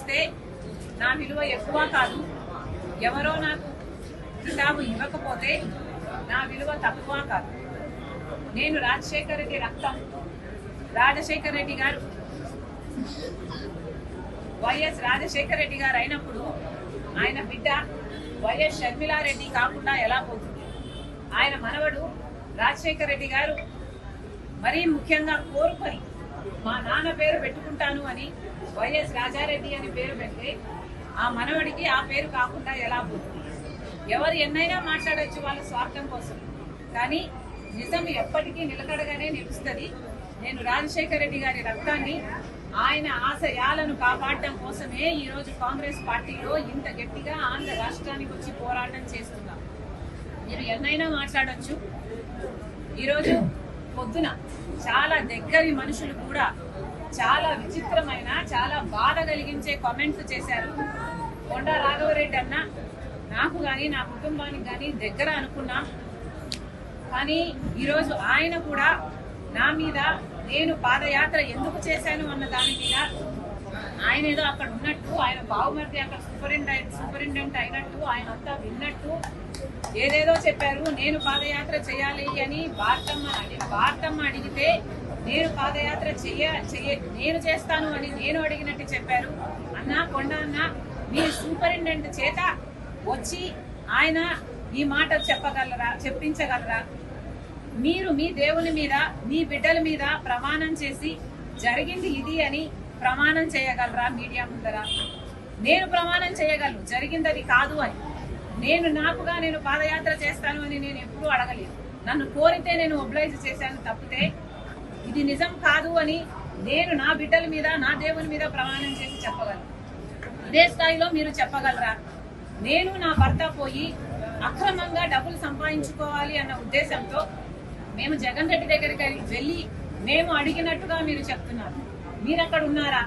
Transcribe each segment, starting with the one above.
ఇస్తే నా విలువ ఎక్కువ కాదు, ఎవరో నాకు కితాబు ఇవ్వకపోతే నా విలువ తక్కువ కాదు. నేను రాజశేఖర రెడ్డి రక్తం. రాజశేఖర రెడ్డి గారు వైఎస్ రాజశేఖర రెడ్డి గారు అయినప్పుడు ఆయన బిడ్డ వైఎస్ షర్మిలారెడ్డి కాకుండా ఎలా పోతుంది? ఆయన మనవడు రాజశేఖర రెడ్డి గారు మరీ ముఖ్యంగా కోరుకొని మా నాన్న పేరు పెట్టుకుంటాను అని వైఎస్ రాజారెడ్డి అని పేరు పెడితే ఆ మనవడికి ఆ పేరు కాకుండా ఎలా పోతుంది? ఎవరు ఎన్నైనా మాట్లాడచ్చు వాళ్ళ స్వార్థం కోసం, కానీ నిజం ఎప్పటికీ నిలకడగానే నిలుస్తుంది. నేను రాజశేఖర రెడ్డి గారి రక్తాన్ని, ఆయన ఆశయాలను కాపాడటం కోసమే ఈరోజు కాంగ్రెస్ పార్టీలో ఇంత గట్టిగా ఆంధ్ర రాష్ట్రానికి వచ్చి పోరాటం చేస్తున్నాం. మీరు ఎన్నైనా మాట్లాడచ్చు. ఈరోజు పొద్దున చాలా దగ్గరి మనుషులు కూడా చాలా విచిత్రమైన, చాలా బాధ కలిగించే కామెంట్స్ చేశారు. కొండా రాఘవరెడ్డి అన్న నాకు కానీ నా కుటుంబానికి కానీ దగ్గర అనుకున్నా, కానీ ఈరోజు ఆయన కూడా నా మీద నేను పాదయాత్ర ఎందుకు చేశాను అన్న దాని మీద ఆయన ఏదో అక్కడ ఉన్నట్టు, ఆయన బావుమర్ది అక్కడ సూపరింటెండెంట్ అయినట్టు, ఆయన అంతా విన్నట్టు ఏదేదో చెప్పారు. నేను పాదయాత్ర చేయాలి అని భారతమ్మ అడిగితే నేను పాదయాత్ర నేను చేస్తాను అని నేను అడిగినట్టు చెప్పారు. అన్న కొండ అన్న, మీ సూపరింటెండెంట్ చేత వచ్చి ఆయన ఈ మాట చెప్పించగలరా? మీరు మీ దేవుని మీద, మీ బిడ్డల మీద ప్రమాణం చేసి జరిగింది ఇది అని ప్రమాణం చేయగలరా మీడియా ముందర? నేను ప్రమాణం చేయగలను జరిగింది అది కాదు అని. నేను పాదయాత్ర చేస్తాను అని నేను ఎప్పుడూ అడగలేదు. నన్ను కోరితే నేను ఒబ్లైజ్ చేశాను తప్పితే ఇది నిజం కాదు అని నేను నా బిడ్డల మీద, నా దేవుని మీద ప్రమాణం చేసి చెప్పగలను. ఇదే స్థాయిలో మీరు చెప్పగలరా? నేను నా భర్త పోయి అక్రమంగా డబ్బులు సంపాదించుకోవాలి అన్న ఉద్దేశంతో మేము జగన్ రెడ్డి దగ్గరికి వెళ్ళి మేము అడిగినట్టుగా మీరు చెప్తున్నారు. మీరు అక్కడ ఉన్నారా?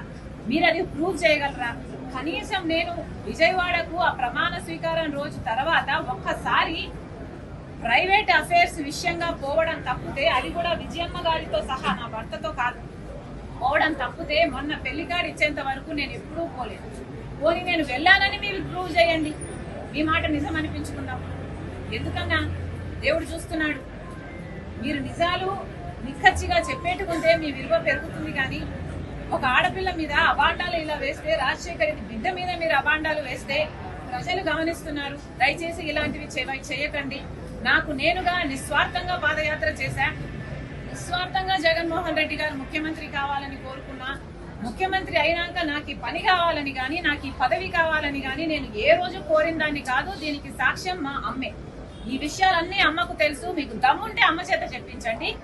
మీరు అది ప్రూవ్ చేయగలరా? కనీసం నేను విజయవాడకు ఆ ప్రమాణ స్వీకారం రోజు తర్వాత ఒక్కసారి ప్రైవేట్ అఫైర్స్ విషయంగా పోవడం తప్పితే, అది కూడా విజయమ్మ గారితో సహా నా భర్తతో కాదు పోవడం తప్పితే, మొన్న పెళ్లి కార్డు ఇచ్చేంత వరకు నేను ఎప్పుడూ పోలేదు. పోనీ నేను వెళ్ళానని మీరు ప్రూవ్ చేయండి, మీ మాట నిజం అనిపించుకుందాం. ఎందుకన్నా దేవుడు చూస్తున్నాడు. మీరు నిజాలు నిక్కచ్చిగా చెప్పేట్టుకుంటే మీ విలువ పెరుగుతుంది. కానీ ఒక ఆడపిల్ల మీద అబాండాలు ఇలా వేస్తే, రాజశేఖర రెడ్డి బిడ్డ మీద మీరు అబాండాలు వేస్తే ప్రజలు గమనిస్తున్నారు. దయచేసి ఇలాంటివి చేయకండి. నేనుగా నిస్వార్థంగా పాదయాత్ర చేశా. నిస్వార్థంగా జగన్మోహన్ రెడ్డి గారు ముఖ్యమంత్రి కావాలని కోరుకున్నా. ముఖ్యమంత్రి అయినాక నాకు ఈ పని కావాలని కానీ, నాకు ఈ పదవి కావాలని కానీ నేను ఏ రోజు కోరిన దాన్ని కాదు. దీనికి సాక్ష్యం మా అమ్మే. ఈ విషయాలన్నీ అమ్మకు తెలుసు. మీకు దమ్ముంటే అమ్మ చేత చెప్పించండి.